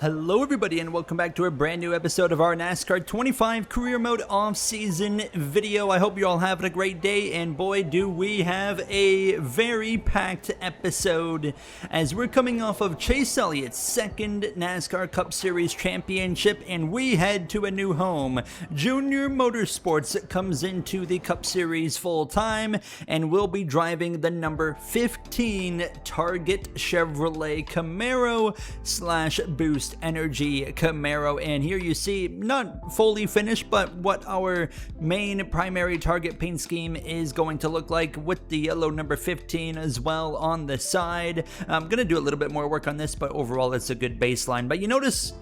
Hello everybody and welcome back to a brand new episode of our NASCAR 25 Career Mode Off-Season video. I hope you're all having a great day, and boy do we have a very packed episode as we're coming off of Chase Elliott's second NASCAR Cup Series championship and we head to a new home. Junior Motorsports comes into the Cup Series full time and will be driving the number 15 Target Chevrolet Camaro / Boost Energy Camaro, and here you see not fully finished but what our main primary target paint scheme is going to look like, with the yellow number 15 as well on the side. I'm gonna do a little bit more work on this, but overall it's a good baseline. But you notice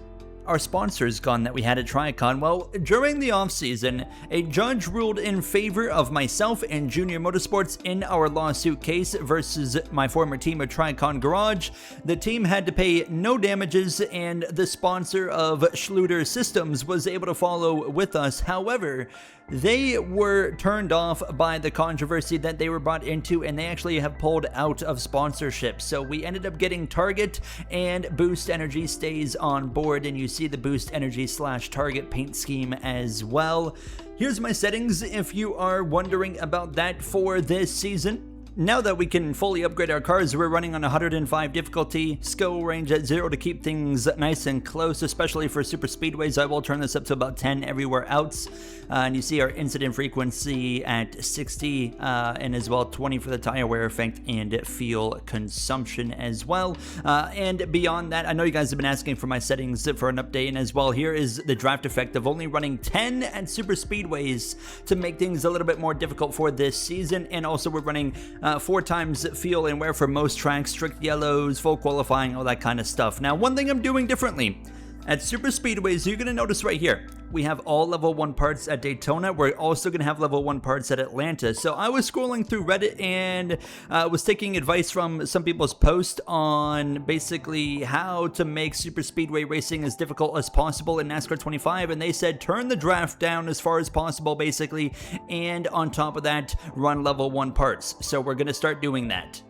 our sponsors gone that we had at Tricon. Well, during the off-season, a judge ruled in favor of myself and Junior Motorsports in our lawsuit case versus my former team at Tricon Garage. The team had to pay no damages and the sponsor of Schluter Systems was able to follow with us. However, they were turned off by the controversy that they were brought into, and they actually have pulled out of sponsorship. So we ended up getting Target, and Boost Energy stays on board, and you see the Boost Energy / Target paint scheme as well. Here's my settings if you are wondering about that for this season. Now that we can fully upgrade our cars, we're running on 105 difficulty, skill range at 0 to keep things nice and close, especially for super speedways. I will turn this up to about 10 everywhere else. And you see our incident frequency at 60, and as well 20 for the tire wear effect and fuel consumption as well. And beyond that, I know you guys have been asking for my settings for an update, and as well, here is the draft effect of only running 10 at super speedways to make things a little bit more difficult for this season. And also we're running 4 times fuel and wear for most tracks, strict yellows, full qualifying, all that kind of stuff. Now, one thing I'm doing differently at super speedways, you're going to notice right here, we have all level 1 parts at Daytona. We're also going to have level 1 parts at Atlanta. So I was scrolling through Reddit and was taking advice from some people's posts on basically how to make super speedway racing as difficult as possible in NASCAR 25. And they said turn the draft down as far as possible basically. And on top of that, run level 1 parts. So we're going to start doing that.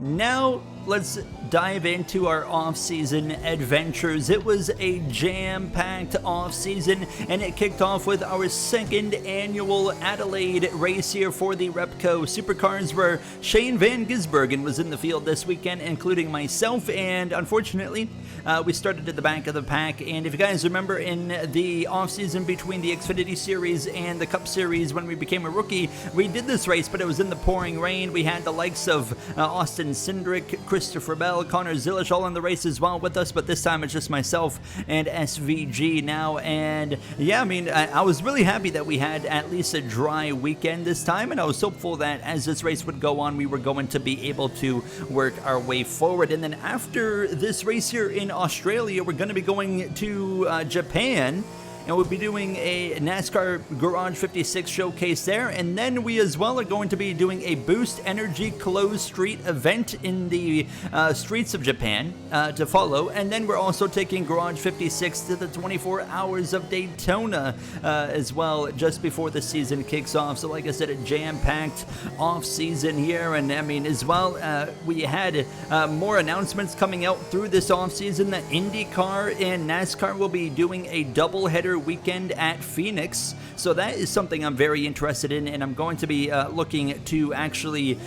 Now, let's dive into our off-season adventures. It was a jam-packed off-season, and it kicked off with our second annual Adelaide race here for the Repco Supercars, where Shane Van Gisbergen was in the field this weekend, including myself, and unfortunately, we started at the back of the pack. And if you guys remember, in the off-season between the Xfinity Series and the Cup Series, when we became a rookie, we did this race, but it was in the pouring rain. We had the likes of Austin Cindric, Christopher Bell, Connor Zilish all in the race as well with us, but this time it's just myself and SVG now. And yeah, I mean, I was really happy that we had at least a dry weekend this time, and I was hopeful that as this race would go on, we were going to be able to work our way forward. And then after this race here in Australia, we're going to be going to Japan, and we'll be doing a NASCAR Garage 56 showcase there. And then we as well are going to be doing a Boost Energy closed street event in the streets of Japan to follow. And then we're also taking Garage 56 to the 24 Hours of Daytona as well, just before the season kicks off. So like I said, a jam-packed off-season here. And I mean, as well, we had more announcements coming out through this off-season that IndyCar and NASCAR will be doing a double-header weekend at Phoenix. So that is something I'm very interested in, and I'm going to be looking to actually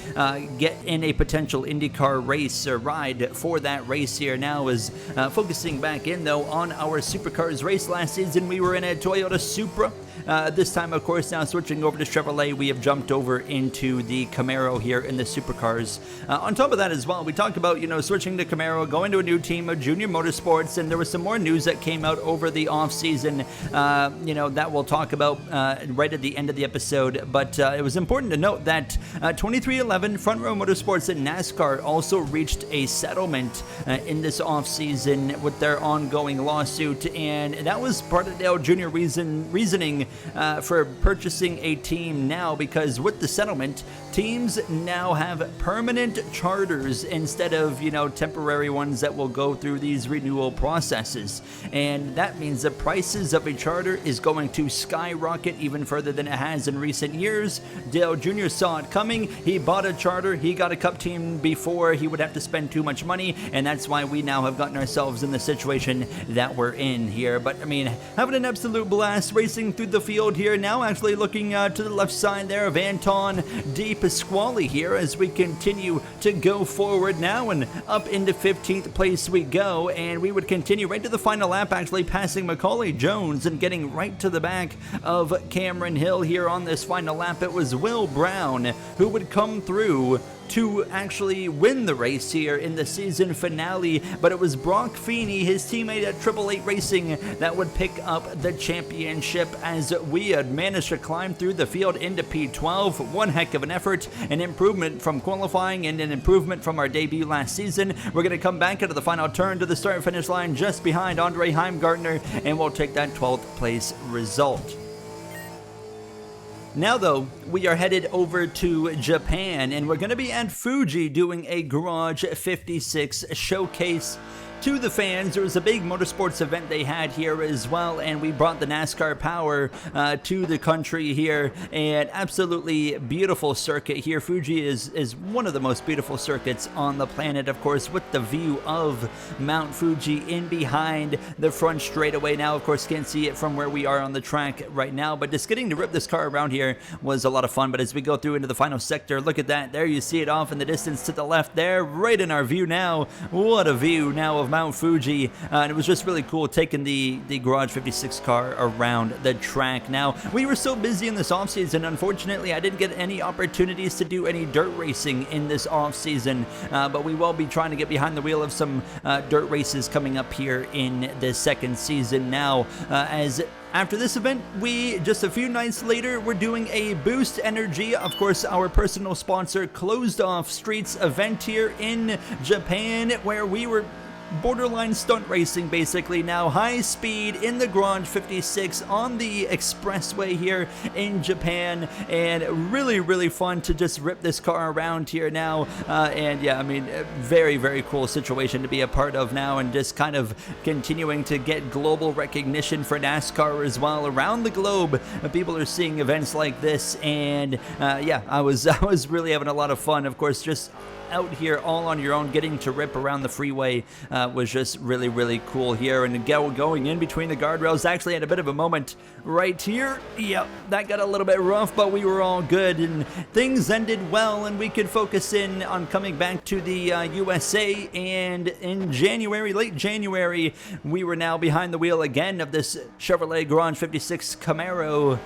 get in a potential IndyCar race or ride for that race here. Now is focusing back in though on our Supercars race. Last season we were in a Toyota Supra. This time, of course, now switching over to Chevrolet, we have jumped over into the Camaro here in the Supercars. On top of that as well, we talked about, switching to Camaro, going to a new team of Junior Motorsports, and there was some more news that came out over the off-season, that we'll talk about right at the end of the episode. But it was important to note that 2311 Front Row Motorsports and NASCAR also reached a settlement in this off-season with their ongoing lawsuit, and that was part of Dale Jr. reasoning for purchasing a team now, because with the settlement, teams now have permanent charters instead of, temporary ones that will go through these renewal processes. And that means the prices of Chevy Charter is going to skyrocket even further than it has in recent years. Dale Jr. saw it coming. He bought a Charter. He got a Cup team before he would have to spend too much money, and that's why we now have gotten ourselves in the situation that we're in here. But I mean, having an absolute blast racing through the field here. Now actually looking to the left side there of Anton De Pasquale here as we continue to go forward now, and up into 15th place we go, and we would continue right to the final lap, actually passing Macaulay Jones and getting right to the back of Cameron Hill here on this final lap. It was Will Brown who would come through to actually win the race here in the season finale, but it was Brock Feeney, his teammate at 888 Racing, that would pick up the championship as we had managed to climb through the field into P12. One heck of an effort, an improvement from qualifying and an improvement from our debut last season. We're going to come back into the final turn to the start-finish line just behind Andre Heimgartner, and we'll take that 12th place result. Now though, we are headed over to Japan, and we're going to be at Fuji doing a Garage 56 showcase to the fans. There was a big motorsports event they had here as well, and we brought the NASCAR power to the country here. And absolutely beautiful circuit here. Fuji is one of the most beautiful circuits on the planet, of course, with the view of Mount Fuji in behind the front straightaway. Now, of course, can't see it from where we are on the track right now, but just getting to rip this car around here was a lot of fun. But as we go through into the final sector, look at that. There you see it off in the distance to the left there, right in our view now. What a view now of Mount Fuji, and it was just really cool taking the Garage 56 car around the track. Now, we were so busy in this offseason, unfortunately, I didn't get any opportunities to do any dirt racing in this offseason, but we will be trying to get behind the wheel of some dirt races coming up here in the second season now, as after this event, we, just a few nights later, we're doing a Boost Energy, of course, our personal sponsor, closed off streets event here in Japan, where we were borderline stunt racing basically now, high speed in the Garage 56 on the expressway here in Japan, and really fun to just rip this car around here now, and yeah, I mean, very cool situation to be a part of now, and just kind of continuing to get global recognition for NASCAR as well around the globe. People are seeing events like this, and yeah, I was really having a lot of fun. Of course, just out here all on your own, getting to rip around the freeway was just really cool here, and going in between the guardrails. Actually had a bit of a moment right here. Yep, that got a little bit rough, but we were all good, and things ended well, and we could focus in on coming back to the USA, and in January, late January, we were now behind the wheel again of this Chevrolet Garage 56 Camaro,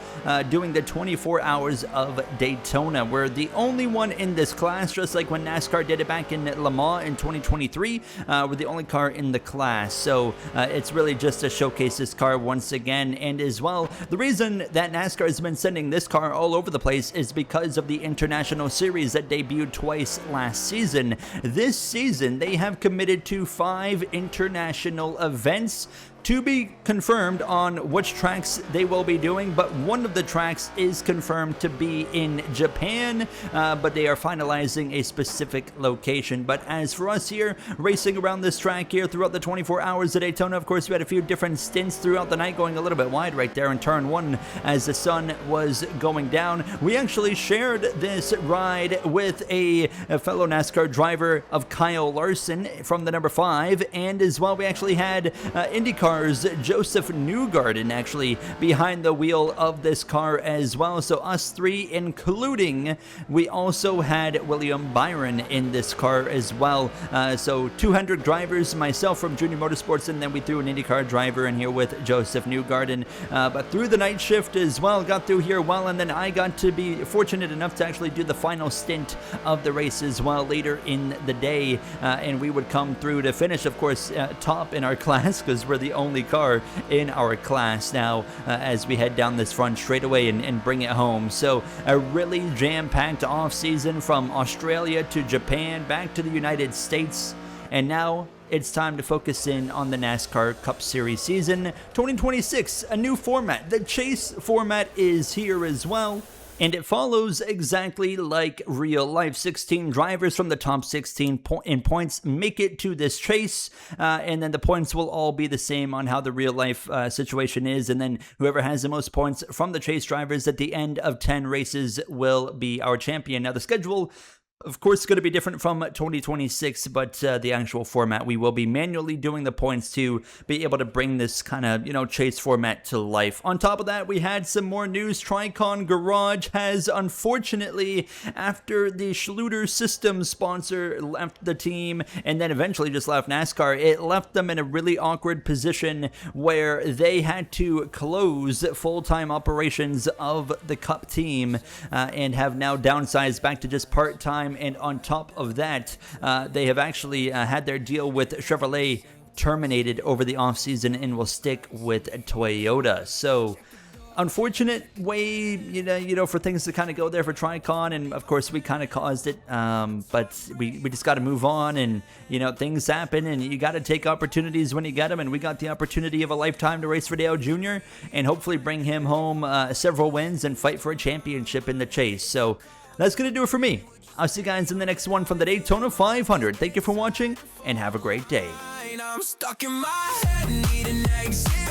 doing the 24 Hours of Daytona. We're the only one in this class, just like when NASCAR did it back in Le Mans in 2023. We're the only car in the class, so it's really just to showcase this car once again. And as well, the reason that NASCAR has been sending this car all over the place is because of the International Series that debuted twice last season. This season, they have committed to 5 international events, to be confirmed on which tracks they will be doing, but one of the tracks is confirmed to be in Japan, but they are finalizing a specific location. But as for us here, racing around this track here throughout the 24 Hours of Daytona, of course, we had a few different stints throughout the night, going a little bit wide right there in turn 1 as the sun was going down. We actually shared this ride with a fellow NASCAR driver of Kyle Larson from the number 5, and as well, we actually had IndyCar Joseph Newgarden actually behind the wheel of this car as well. So us 3, including, we also had William Byron in this car as well. So 200 drivers, myself from Junior Motorsports, and then we threw an IndyCar driver in here with Joseph Newgarden. But through the night shift as well, got through here well, and then I got to be fortunate enough to actually do the final stint of the race as well later in the day, and we would come through to finish, of course, top in our class, because we're the only car in our class now, as we head down this front straightaway and bring it home. So a really jam-packed off season from Australia to Japan, back to the United States, and now it's time to focus in on the NASCAR Cup Series season 2026, a new format. The chase format is here as well. And it follows exactly like real life. 16 drivers from the top 16 in points make it to this chase, and then the points will all be the same on how the real life situation is, and then whoever has the most points from the chase drivers at the end of 10 races will be our champion. Now the schedule, of course, it's going to be different from 2026, but the actual format, we will be manually doing the points to be able to bring this kind of, chase format to life. On top of that, we had some more news. Tricon Garage has, unfortunately, after the Schluter Systems sponsor left the team and then eventually just left NASCAR, it left them in a really awkward position where they had to close full-time operations of the Cup team and have now downsized back to just part-time. And on top of that, they have actually had their deal with Chevrolet terminated over the offseason and will stick with Toyota. So, unfortunate way, for things to kind of go there for Tricon, and of course we kind of caused it, but we just got to move on, and things happen, and you got to take opportunities when you get them, and we got the opportunity of a lifetime to race for Dale Jr. and hopefully bring him home several wins and fight for a championship in the chase. So that's going to do it for me. I'll see you guys in the next one from the Daytona 500. Thank you for watching, and have a great day. I'm stuck in my head, need an exit.